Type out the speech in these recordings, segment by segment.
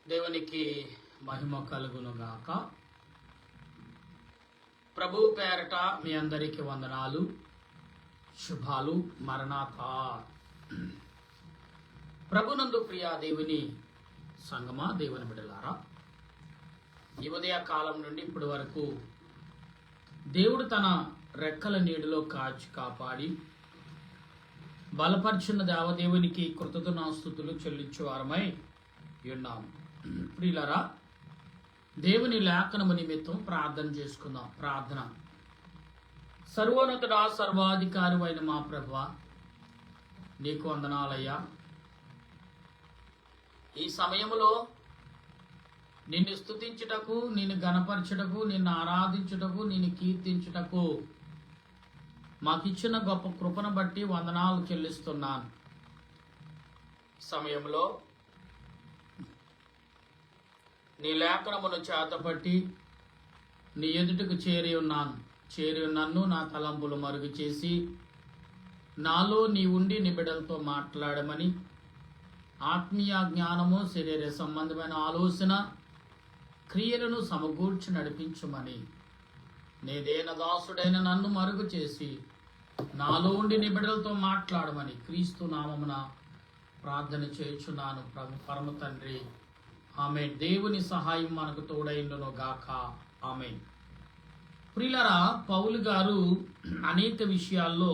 దేవునికి మహిమ కలుగును గాక. ప్రభు పేరట మీ అందరికీ వందనాలు, శుభాలు. మరణాతా. ప్రభునందు ప్రియా దేవుని సంగమా, దేవుని బిడ్డలారా, ఈ ఉదయ కాలం నుండి ఇప్పటి వరకు దేవుడు తన రెక్కల నీడలో కాచి కాపాడి బలపరిచిన దేవదేవునికి కృతజ్ఞతాస్తుతులు చెల్లించువారమై ఉన్నాము. ప్రియులారా, దేవుని లేఖనము నిమిత్తం ప్రార్థన చేసుకుందాం. ప్రార్థన. సర్వోన్నతుడా, సర్వాధికారి అయిన మా ప్రభువా, నీకు వందనాలయ్యా. ఈ సమయంలో నిన్ను స్తుతించుటకు, నిన్ను గణపరచుటకు, నిన్ను ఆరాధించుటకు, నిన్ను కీర్తించుటకు మాకిచ్చిన గొప్ప కృపను బట్టి వందనాలు చెల్లిస్తున్నాను. సమయంలో నీ లేఖనమును చేతపట్టి నీ ఎదుటకు చేరి నన్ను నా తలంపులు మరుగు చేసి నాలో నీ ఉండి నీ బిడ్డలతో మాట్లాడమని, ఆత్మీయ జ్ఞానము, శరీర సంబంధమైన ఆలోచన క్రియలను సమకూర్చి నడిపించుమని, నీ దేన దాసుడైన నన్ను మరుగు చేసి నాలో ఉండి నీ బిడ్డలతో మాట్లాడమని క్రీస్తు నామమున ప్రార్థన చేయుచున్నాను పరమ తండ్రి. ఆమేన్. దేవుని సహాయం మనకు తోడైండును గాక. ఆమేన్. ప్రియులారా, పౌలు గారు అనేక విషయాల్లో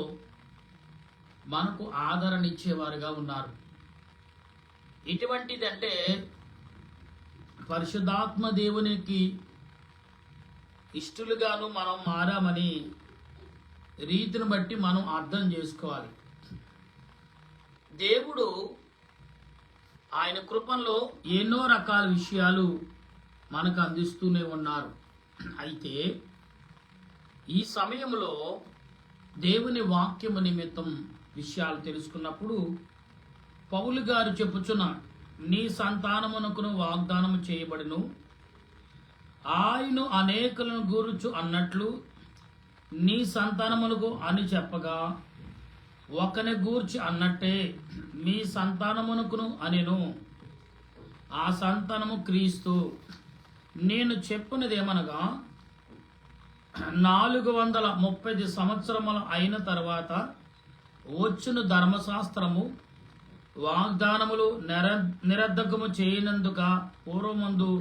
మనకు ఆదరణ ఇచ్చేవారుగా ఉన్నారు. ఇటువంటిదంటే పరిశుద్ధాత్మ దేవునికి ఇష్టలుగాను మనం మారామని రీతిని బట్టి మనం అర్థం చేసుకోవాలి. దేవుడు ఆయన కృపలో ఎన్నో రకాల విషయాలు మనకు అందిస్తూనే ఉన్నారు. అయితే ఈ సమయంలో దేవుని వాక్యము నిమిత్తం విషయాలు తెలుసుకున్నప్పుడు పౌలు గారు చెప్పుచున్న, నీ సంతానమునకును వాగ్దానము చేయబడును, ఆయన అనేకులను గూర్చు అన్నట్లు నీ సంతానమునకు అని చెప్పగా, ఒకని గూర్చి అన్నట్టే మీ సంతానమునకును అనెను, ఆ సంతానము క్రీస్తు. నేను చెప్పినదేమనగా, 430 సంవత్సరములు అయిన తర్వాత వచ్చును ధర్మశాస్త్రము వాగ్దానములు నిరర్ధకము చేయనందుక పూర్వమందు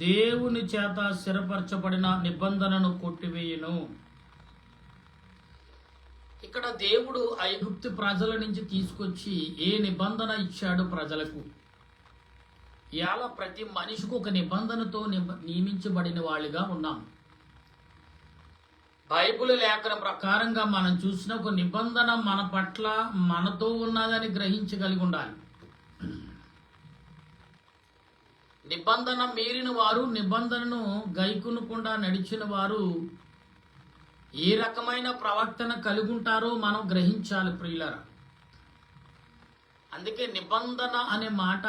దేవుని చేత స్థిరపరచబడిన నిబంధనను కొట్టివేయును. ఇక్కడ దేవుడు ఐగుప్తు ప్రజల నుంచి తీసుకొచ్చి ఏ నిబంధన ఇచ్చాడు ప్రజలకు? ఇవాళ ప్రతి మనిషికి ఒక నిబంధనతో నియమించబడిన వాళ్ళుగా ఉన్నాం. బైబిల్ లేఖన ప్రకారంగా మనం చూసిన ఒక నిబంధన మన పట్ల మనతో ఉన్నదని గ్రహించగలిగి ఉండాలి. నిబంధన మీరిన వారు, నిబంధనను గైకొనకుండా నడిచిన వారు ఏ రకమైన ప్రవర్తన కలిగి ఉంటారో మనం గ్రహించాలి ప్రియులారా. అందుకే నిబంధన అనే మాట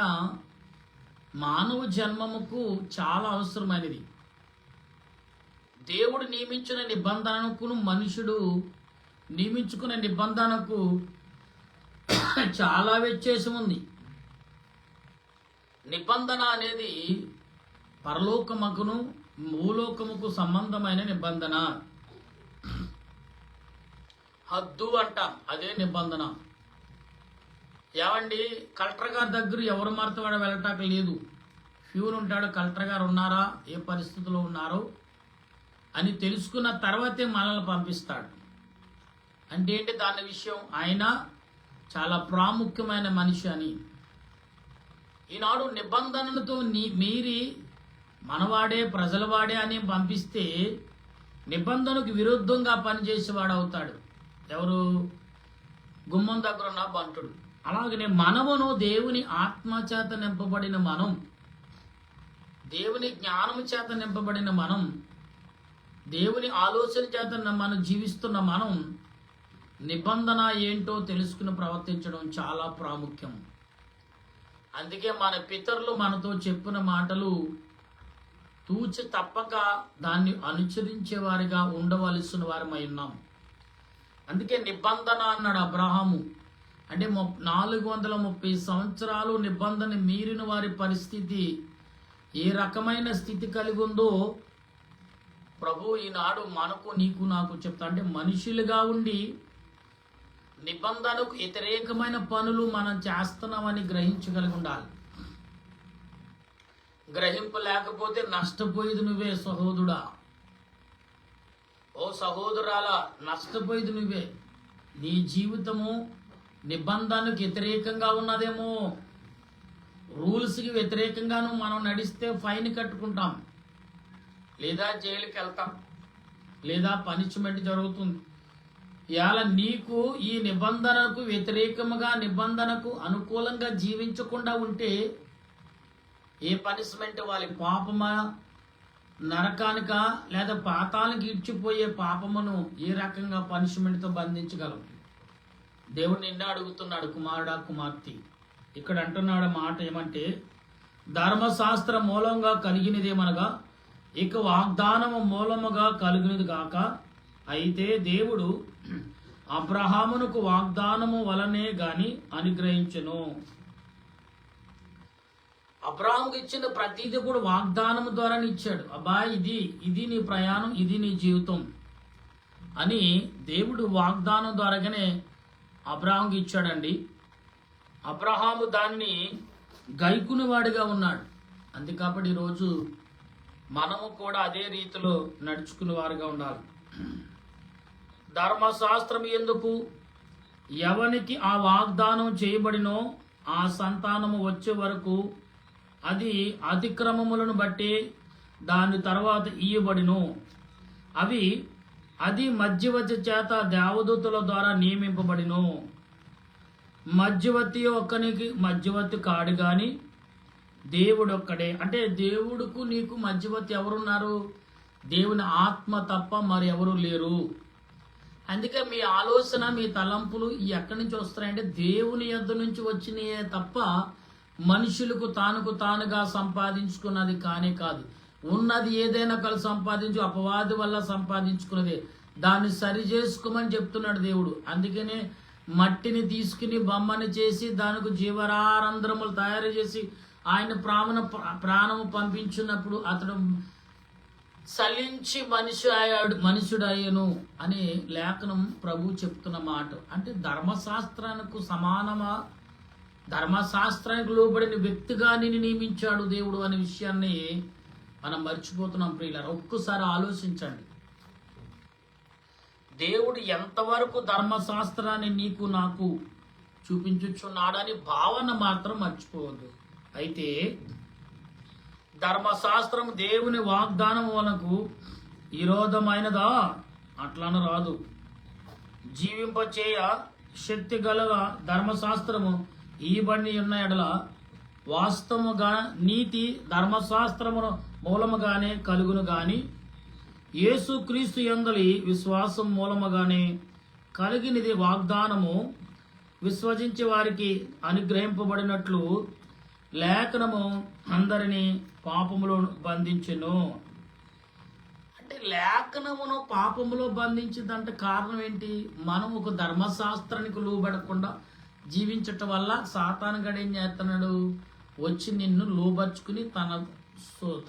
మానవ జన్మముకు చాలా అవసరమైనది. దేవుడు నియమించిన నిబంధనకు, మనుషుడు నియమించుకునే నిబంధనకు చాలా వ్యత్యాసం ఉంది. నిబంధన అనేది పరలోకముకును భూలోకముకు సంబంధమైన నిబంధన. హద్దు అంటాం, అదే నిబంధన. ఏమండి, కలెక్టర్ గారి దగ్గర ఎవరు మరతవాడ వెళ్ళటాక లేదు. ఫ్యూన్ ఉంటాడు, కలెక్టర్ గారు ఉన్నారా, ఏ పరిస్థితిలో ఉన్నారో అని తెలుసుకున్న తర్వాతే మనల్ని పంపిస్తాడు. అంటే ఏంటి దాని విషయం? ఆయన చాలా ప్రాముఖ్యమైన మనిషి అని. ఈనాడు నిబంధనలతో మీరి మనవాడే, ప్రజలవాడే అని పంపిస్తే నిబంధనకు విరుద్ధంగా పనిచేసేవాడు అవుతాడు. ఎవరు? గుమ్మం దగ్గర ఉన్న బంటుడు. అలాగనే మనమును దేవుని ఆత్మ చేత నింపబడిన మనం, దేవుని జ్ఞానము చేత నింపబడిన మనం, దేవుని ఆలోచన చేత మనం జీవిస్తున్న మనం నిబంధన ఏంటో తెలుసుకుని ప్రవర్తించడం చాలా ప్రాముఖ్యం. అందుకే మన పితరులు మనతో చెప్పిన మాటలు తూచి తప్పక దాన్ని అనుసరించేవారిగా ఉండవలసిన వారమై ఉన్నాం. అందుకే నిబంధన అన్నాడు అబ్రహాము. అంటే 430 సంవత్సరాలు నిబంధన మీరిన వారి పరిస్థితి ఏ రకమైన స్థితి కలిగి ఉందో ప్రభు ఈనాడు మనకు నీకు నాకు చెప్తా. అంటే మనుషులుగా ఉండి నిబంధనకు వ్యతిరేకమైన పనులు మనం చేస్తున్నామని గ్రహించగలిగి ఉండాలి. గ్రహింపు లేకపోతే నష్టపోయేది నువ్వే సహోదరుడా, ఓ సహోదరాలా, నష్టపోయేది నువ్వే. నీ జీవితము నిబంధనకు వ్యతిరేకంగా ఉన్నదేమో. రూల్స్కి వ్యతిరేకంగాను మనం నడిస్తే ఫైన్ కట్టుకుంటాం, లేదా జైలుకి వెళ్తాం, లేదా పనిష్మెంట్ జరుగుతుంది. ఇవాళ నీకు ఈ నిబంధనకు వ్యతిరేకముగా, నిబంధనకు అనుకూలంగా జీవించకుండా ఉంటే ఏ పనిష్మెంట్ వాళ్ళ పాపమా, నరకానిక లేదా పాతానికి ఇచ్చిపోయే పాపమును ఏ రకంగా పనిష్మెంట్తో బంధించగలం? దేవుడు నిన్ను అడుగుతున్నాడు, కుమారుడా కుమార్తె. ఇక్కడ అంటున్నాడు మాట ఏమంటే, ధర్మశాస్త్ర మూలంగా కలిగినదేమనగా ఇక వాగ్దానము మూలముగా కలిగినది కాక, అయితే దేవుడు అబ్రహామునకు వాగ్దానము వలనే గాని అనుగ్రహించెను. అబ్రహాముకి ఇచ్చిన ప్రతిదీ కూడా వాగ్దానము ద్వారానే ఇచ్చాడు. అబ్బాయి ఇది నీ ప్రయాణం, ఇది నీ జీవితం అని దేవుడు వాగ్దానం ద్వారాగానే అబ్రహాముకి ఇచ్చాడండి. అబ్రహాము దాన్ని గైకునేవాడిగా ఉన్నాడు. అందుకప్పుడు ఈరోజు మనము కూడా అదే రీతిలో నడుచుకునే వారుగా ఉండాలి. ధర్మశాస్త్రం ఎందుకు? ఎవనికి ఆ వాగ్దానం చేయబడినో ఆ సంతానము వచ్చే వరకు అది అతిక్రమములను బట్టి దాని తర్వాత ఇయ్యబడిను. అది మధ్యవర్తి చేత దేవదూతల ద్వారా నియమింపబడిను. మధ్యవర్తి ఒక్కనికి మధ్యవర్తి కాడు గాని దేవుడు ఒక్కడే. అంటే దేవుడుకు నీకు మధ్యవర్తి ఎవరున్నారు? దేవుని ఆత్మ తప్ప మరి ఎవరు లేరు. అందుకే మీ ఆలోచన, మీ తలంపులు ఎక్కడి నుంచి వస్తాయంటే దేవుని యొద్ద నుంచి వచ్చినాయే తప్ప మనుషులకు తానుగా సంపాదించుకున్నది కానే కాదు. ఉన్నది ఏదైనా కలిసి సంపాదించు, అపవాది వల్ల సంపాదించుకున్నదే. దాన్ని సరి చేసుకోమని చెప్తున్నాడు దేవుడు. అందుకనే మట్టిని తీసుకుని బొమ్మని చేసి దానికి జీవరారంధ్రములు తయారు చేసి ఆయన ప్రాణము పంపించినప్పుడు అతడు సలించి మనుషుడయ్యను అనే లేఖనం ప్రభు చెప్తున్న మాట. అంటే ధర్మశాస్త్రానికి సమానమా? ధర్మశాస్త్రానికి లోబడిన వ్యక్తిగా నిన్ను నియమించాడు దేవుడు అనే విషయాన్ని మనం మర్చిపోతున్నాం ప్రియులారా. ఒక్కసారి ఆలోచించండి. దేవుడు ఎంతవరకు ధర్మశాస్త్రాన్ని నీకు నాకు చూపించుచున్నాడని భావన మాత్రం మర్చిపోవద్దు. అయితే ధర్మశాస్త్రం దేవుని వాగ్దానం వలకు విరోధమైనదా? అట్లను రాదు. జీవింపచేయ శక్తి గల ధర్మశాస్త్రము ఈ బండి ఉన్న ఎడల వాస్తవముగా నీతి ధర్మశాస్త్రమును మూలముగానే కలుగును గాని యేసుక్రీస్తు యందలి విశ్వాసం మూలముగానే కలిగినది వాగ్దానము విశ్వసించే వారికి అనుగ్రహింపబడినట్లు లేఖనము అందరినీ పాపములో బంధించెను. అంటే లేఖనమును పాపములో బంధించిందంటే కారణం ఏంటి? మనం ఒక ధర్మశాస్త్రానికి లోబడకుండా జీవించటం వల్ల సాతాను గడు ఏం చేస్తున్నాడు? వచ్చి నిన్ను లోబర్చుకుని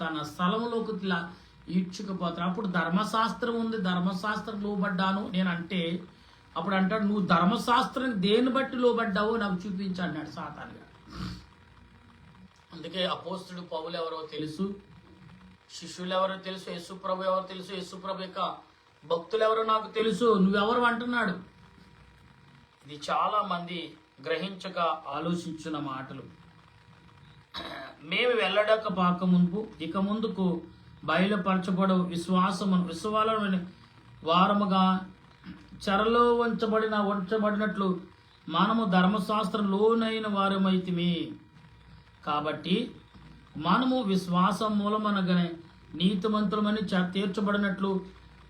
తన స్థలంలోకి ఈడ్చుకుపోతాడు. అప్పుడు ధర్మశాస్త్రం ఉంది, ధర్మశాస్త్రం లోబడ్డాను నేను అంటే అప్పుడు అంటాడు, నువ్వు ధర్మశాస్త్రానికి దేన్ని బట్టి లోబడ్డావో నాకు చూపించు అన్నాడు సాతాను గారు. అందుకే అపోస్తుడు పౌలు ఎవరో తెలుసు, శిష్యులు ఎవరో తెలుసు, యేసుప్రభు ఎవరో తెలుసు, యేసుప్రభు యొక్క భక్తులు ఎవరో నాకు తెలుసు, నువ్వెవరు అంటున్నాడు. ఇది చాలా మంది గ్రహించక ఆలోచించిన మాటలు. మేము వెళ్ళడక పాక ముందు ఇక ముందుకు బయలుపరచబడు విశ్వాసమును వారముగా చెరలో ఉంచబడినట్లు మనము ధర్మశాస్త్రంలోనైన వారమైతిమి. కాబట్టి మనము విశ్వాసం మూలమనగానే నీతిమంతులమని తీర్చబడినట్లు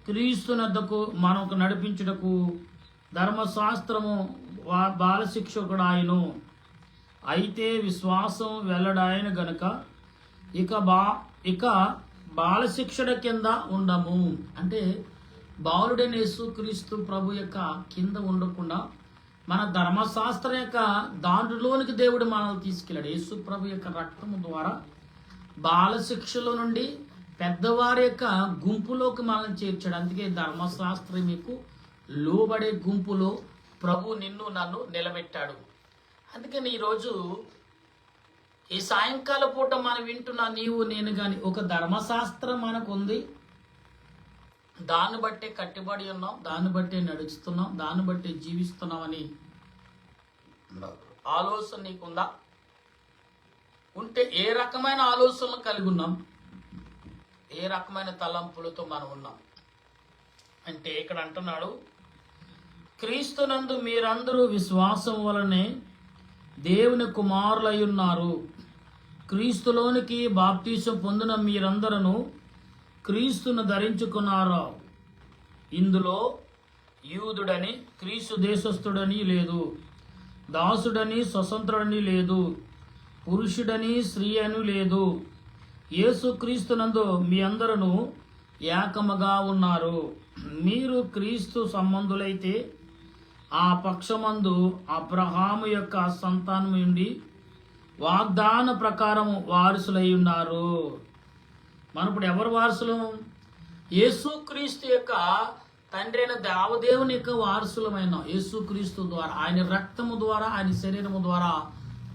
క్రీస్తునద్దకు మనకు నడిపించుటకు ధర్మశాస్త్రము బాలశిక్షకుడు ఆయను. అయితే విశ్వాసం వెల్లడాయన గనుక ఇక బాలశిక్షణ కింద ఉండము. అంటే బాలుడైన యేసుక్రీస్తు ప్రభు యొక్క కింద ఉండకుండా మన ధర్మశాస్త్రం యొక్క దాంట్లోనికి దేవుడు మనల్ని తీసుకెళ్ళాడు. యేసు ప్రభు యొక్క రక్తము ద్వారా బాలశిక్షలో నుండి పెద్దవారి యొక్క గుంపులోకి మనల్ని చేర్చాడు. అందుకే ధర్మశాస్త్రం మీకు లోబడే గుంపులో ప్రభు నిన్ను నన్ను నిలబెట్టాడు. అందుకని ఈరోజు ఈ సాయంకాల పూట మనం వింటున్నా నీవు నేను కానీ ఒక ధర్మశాస్త్రం మనకు ఉంది, దాన్ని బట్టే కట్టుబడి ఉన్నాం, దాన్ని బట్టే నడుస్తున్నాం, దాన్ని బట్టే జీవిస్తున్నామని ఆలోచన నీకుందా? ఉంటే ఏ రకమైన ఆలోచనలు కలిగి ఉన్నాం, ఏ రకమైన తలంపులతో మనం ఉన్నాం అంటే ఇక్కడ అంటున్నాడు, క్రీస్తునందు మీరందరూ విశ్వాసం వలనే దేవుని కుమారులై ఉన్నారు. క్రీస్తులోనికి బాప్తీసం పొందిన మీరందరూ క్రీస్తును ధరించుకున్నారు. ఇందులో యూదుడని క్రీస్తు దేశస్థుడని లేదు, దాసుడని స్వతంత్రుడని లేదు, పురుషుడని స్త్రీ అని లేదు. యేసు క్రీస్తునందు మీ అందరూ ఏకముగా ఉన్నారు. మీరు క్రీస్తు సంబంధులైతే ఆ పక్షమందు అబ్రహాము యొక్క సంతానం నుండి వాగ్దాన ప్రకారం వారసులై ఉన్నారు. మనం ఇప్పుడు ఎవరు వారసులు? యేసుక్రీస్తు యొక్క తండ్రి అయిన దేవదేవుని యొక్క వారసులమైన యేసుక్రీస్తు ద్వారా, ఆయన రక్తము ద్వారా, ఆయన శరీరము ద్వారా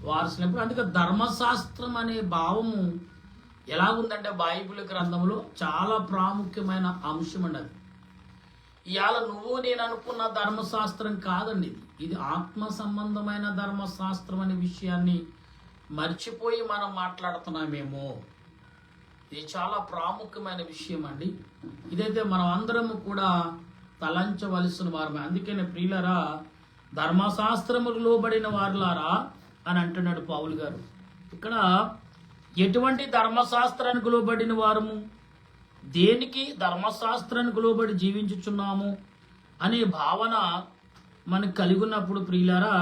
వారసులైనప్పుడు. అందుకే ధర్మశాస్త్రం అనే భావము ఎలాగుందంటే బైబిల్ గ్రంథంలో చాలా ప్రాముఖ్యమైన అంశం అండి. అది ఇవాళ నువ్వు నేను అనుకున్న ధర్మశాస్త్రం కాదండి, ఇది ఆత్మ సంబంధమైన ధర్మశాస్త్రం అనే విషయాన్ని మర్చిపోయి మనం మాట్లాడుతున్నామేమో. ఇది చాలా ప్రాముఖ్యమైన విషయం అండి. ఇదైతే మనం అందరము కూడా తలంచవలసిన వారమే. అందుకనే ప్రియులరా, ధర్మశాస్త్రముకు లోబడిన వారులారా అని అంటున్నాడు పౌలు గారు. ఇక్కడ ఎటువంటి ధర్మశాస్త్రానికి లోబడిన వారము, దేనికి ధర్మశాస్త్రానికి లోబడి జీవించుచున్నాము అనే భావన మనకు కలిగి ఉన్నప్పుడు ప్రియులారా,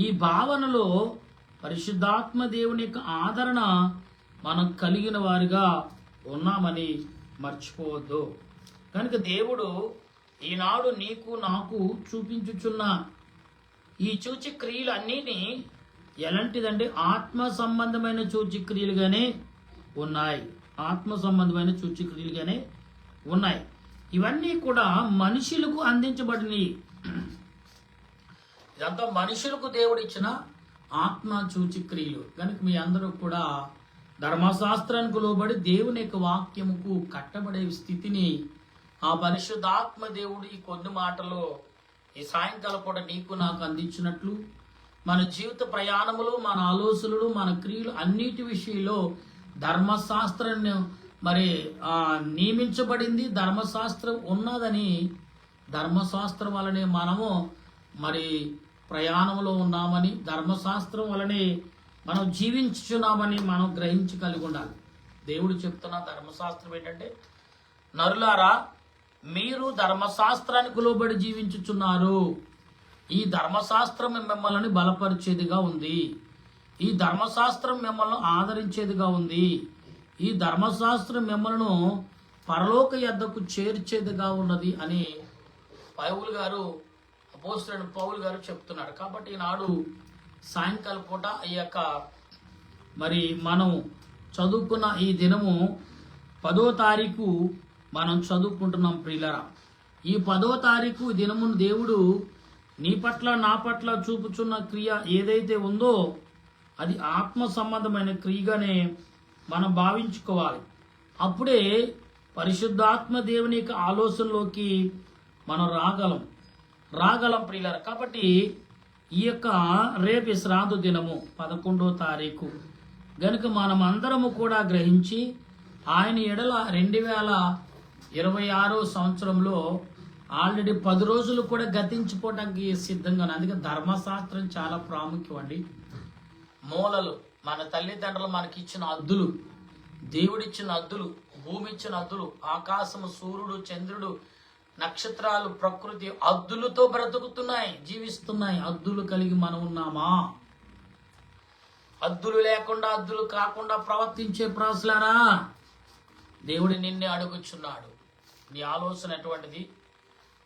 ఈ భావనలో పరిశుద్ధాత్మ దేవుని యొక్క ఆదరణ మనం కలిగిన వారిగా ఉన్నామని మర్చిపోవద్దు. కనుక దేవుడు ఈనాడు నీకు నాకు చూపించుచున్న ఈ సూచక్రియలు అన్నిటినీ ఎలాంటిదంటే ఆత్మ సంబంధమైన సూచక్రియలుగానే ఉన్నాయి. ఆత్మ సంబంధమైన సూచక్రియలుగానే ఉన్నాయి. ఇవన్నీ కూడా మనుషులకు అందించబడినవి. ఇదంతా మనుషులకు దేవుడు ఇచ్చిన ఆత్మ సూచక్రియలు. కనుక మీ అందరూ కూడా ధర్మశాస్త్రానికి లోబడి దేవుని యొక్క వాక్యముకు కట్టబడే స్థితిని ఆ పరిశుద్ధాత్మ దేవుడు ఈ కొన్ని మాటలో ఈ సాయంకాలం పూట నీకు నాకు అందించినట్లు మన జీవిత ప్రయాణములు, మన ఆలోచనలు, మన క్రియలు అన్నిటి విషయంలో ధర్మశాస్త్రాన్ని మరి నియమించబడింది. ధర్మశాస్త్రం ఉన్నదని, ధర్మశాస్త్రం వలనే మనము మరి ప్రయాణంలో ఉన్నామని, ధర్మశాస్త్రం వలనే మనం జీవించుచున్నామని మనం గ్రహించగలిగి ఉండాలి. దేవుడు చెప్తున్న ధర్మశాస్త్రం ఏంటంటే, నరులారా మీరు ధర్మశాస్త్రానికి లోబడి జీవించుచున్నారు. ఈ ధర్మశాస్త్రం మిమ్మల్ని బలపరిచేదిగా ఉంది. ఈ ధర్మశాస్త్రం మిమ్మల్ని ఆదరించేదిగా ఉంది. ఈ ధర్మశాస్త్రం మిమ్మల్ని పరలోక యొద్దకు చేర్చేదిగా ఉన్నది అని పౌలు గారు, అపోస్తలుడైన పౌలు గారు చెప్తున్నాడు. కాబట్టి ఈనాడు సాయంకాలం పూట ఈ యొక్క మరి మనం చదువుకున్న ఈ దినము 10వ తారీఖు మనం చదువుకుంటున్నాం ప్రియులరా. ఈ 10వ తారీఖు దినమును దేవుడు నీ పట్ల నా పట్ల చూపుచున్న క్రియ ఏదైతే ఉందో అది ఆత్మ సంబంధమైన క్రియగానే మనం భావించుకోవాలి. అప్పుడే పరిశుద్ధాత్మ దేవుని యొక్క ఆలోచనలోకి మనం రాగలం ప్రియులరా. కాబట్టి ఈ యొక్క రేపు శ్రాద్ధ దినము 11వ తారీఖు గనుక మనం అందరము కూడా గ్రహించి ఆయన ఎడల 2026 సంవత్సరంలో ఆల్రెడీ 10 రోజులు కూడా గతించిపోవడానికి సిద్ధంగా. అందుకే ధర్మశాస్త్రం చాలా ప్రాముఖ్యం అండి. మూలలు, మన తల్లిదండ్రులు మనకి ఇచ్చిన అద్దులు, దేవుడిచ్చిన అద్దులు, భూమి ఇచ్చిన అద్దులు, ఆకాశము, సూర్యుడు, చంద్రుడు, నక్షత్రాలు, ప్రకృతి అద్దులతో బ్రతుకుతున్నాయి, జీవిస్తున్నాయి. అద్దులు కలిగి మనం ఉన్నామా? అద్దులు లేకుండా, అద్దులు కాకుండా ప్రవర్తించే ప్రాసులారా, దేవుడు నిన్నే అడుగుచున్నాడు. నీ ఆలోచన ఎటువంటిది,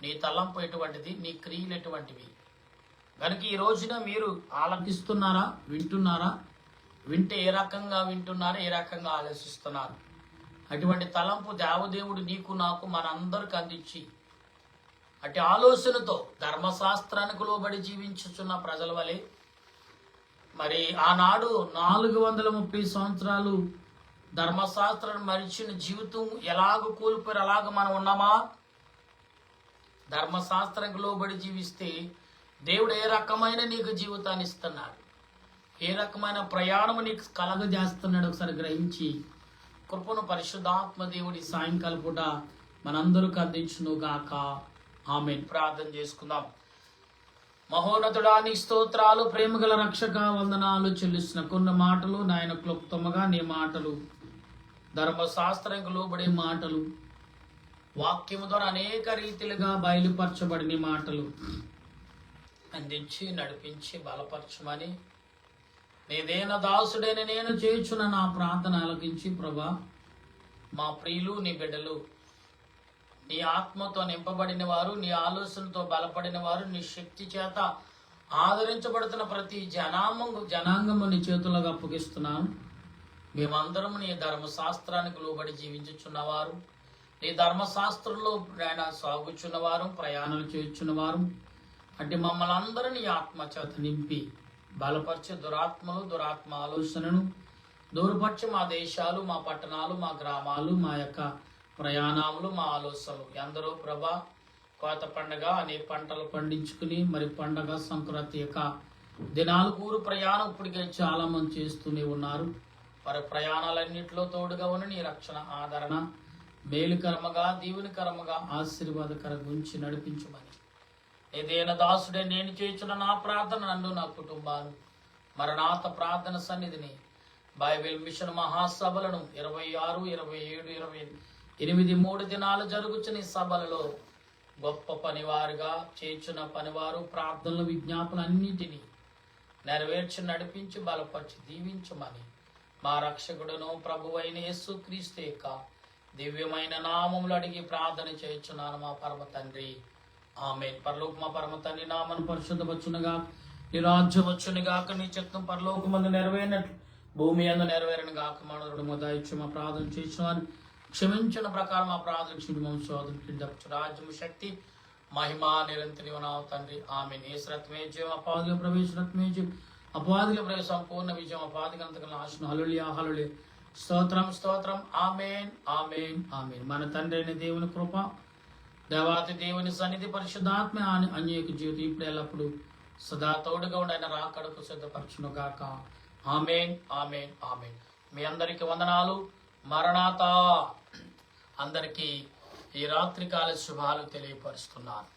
నీ తలంపు ఎటువంటిది, నీ క్రియలు ఎటువంటివి? కనుక ఈ రోజున మీరు ఆలకిస్తున్నారా, వింటున్నారా? వింటే ఏ రకంగా వింటున్నారు, ఏ రకంగా ఆలోచిస్తున్నారు. అటువంటి తలంపు దేవదేవుడు నీకు నాకు మనందరికి అందించి అటు ఆలోచనతో ధర్మశాస్త్రానికి లోబడి జీవించుచున్న ప్రజల వలె మరి ఆనాడు 430 సంవత్సరాలు ధర్మశాస్త్రాన్ని మరిచిన జీవితం ఎలాగ కోల్పోయారు అలాగ మనం ఉన్నామా? ధర్మశాస్త్రానికి లోబడి జీవిస్తే దేవుడు ఏ రకమైన నీకు జీవితాన్ని ఇస్తున్నాడు, ఏ రకమైన ప్రయాణం నీకు కలగజేస్తున్నాడు ఒకసారి గ్రహించి కృపను పరిశుద్ధాత్మ దేవుడి సాయంకాల పూట మనందరికి అందించును గాక. ఆమేన్. ప్రార్థన చేసుకుందాం. మహోన్నతుడా నీ స్తోత్రాలు, ప్రేమగల రక్షక వందనాలు చెల్లిస్తున్న కొన్ని మాటలు నాయన క్లుప్తముగా నీ మాటలు, ధర్మశాస్త్రానికి లోబడే మాటలు, వాక్యము ద్వారా అనేక రీతిలుగా బయలుపరచబడిన మాటలు అందించి నడిపించి బలపరచమని నీదేన దాసుడైన నేను చేయుచున్న నా ప్రార్థన ఆలకించి ప్రభా, మా ప్రియులు నీ బిడ్డలు నీ ఆత్మతో నింపబడిన వారు, నీ ఆలోచనతో బలపడిన వారు, నీ శక్తి చేత ఆదరించబడుతున్న ప్రతి జనాంగము నీ చేతులకు అప్పగిస్తున్నాను. మేమందరం నీ ధర్మశాస్త్రానికి లోబడి జీవించుచున్నవారు, నీ ధర్మశాస్త్రంలో సాగుచున్నవారు, ప్రయాణాలు చేయుచున్నవారు అంటే మమ్మల్ని అందరూ నీ ఆత్మ చేత నింపి బలపరిచే దురాత్మ ఆలోచనను దూరపరిచి మా దేశాలు, మా పట్టణాలు, మా గ్రామాలు, మా యొక్క ప్రయాణాలు, మా ఆలోచనలు ఎందరో ప్రభా కోత పండగ అనే పంటలు పండించుకుని మరి పండగ సంక్రాంతి యొక్క దినాలు కూరు ప్రయాణం ఇప్పటికే చాలా మంది చేస్తూనే ఉన్నారు. వారి ప్రయాణాలన్నింటిలో తోడుగా ఉన్న నీ రక్షణ ఆదరణ మేలుకరముగా దీవునికరముగా ఆశీర్వాదకరంగా ఉంచి నడిపించమని ఏదైనా దాసుడే నేను చేయించిన నా ప్రార్థన నన్ను నా కుటుంబాన్ని మరణాత ప్రార్థన సన్నిధిని బైబిల్ మిషన్ మహాసభలను 26, 27, 28 3 దినాలు జరుగుచున్న ఈ సభలలో గొప్ప పనివారుగా చేర్చున్న పనివారు ప్రార్థనలు విజ్ఞాపనలు అన్నింటినీ నెరవేర్చి నడిపించి బలపరిచి దీవించమని మా రక్షకుడును ప్రభువైన యేసుక్రీస్తు యొక్క దివ్యమైన నామములు అడిగి ప్రార్థన చేయుచున్నాను మా పరమ తండ్రి. ఆమేన్. పరలోక మా పరమ తండ్రి నామను పరిశుద్ధపరచునుగా, నీ రాజ్యం వచ్చునుగాక, నీ చిత్తం పరలోకమందు నెరవేరినట్లు భూమి యందు నెరవేరును గాక. మనరుడు మొదలు మా ప్రార్థన చేసిన క్షమించిన ప్రకారం మా ప్రార్థన క్షమించు రాజ్యము శక్తి మహిమ నిరంతరం తండ్రి. ఆమేన్. యేసురత్మే జయం, అపాదిలో ప్రవేశరత్మే జయం, అపాదిలో ప్రవేశ సంపూర్ణ విజయం, అపాదిగంతక నాశనం. హల్లెలూయా హల్లెలూయా. స్తోత్రం స్తోత్రం. ఆమేన్ ఆమేన్ ఆమేన్. మన తండ్రి అయిన దేవుని కృప, దేవాతి దేవుని సన్నిధి, పరిశుద్ధాత్మ అన్యేక జీవితం ఇప్పుడు ఎల్లప్పుడు సదా తోడుగా ఉండి రాకడకు సిద్ధపరచును గాక. ఆమేన్ ఆమేన్ ఆమేన్. మీ అందరికి వందనాలు. మరణాత అందరికీ ఈ రాత్రికాల శుభాలు తెలియపరుస్తున్నాను.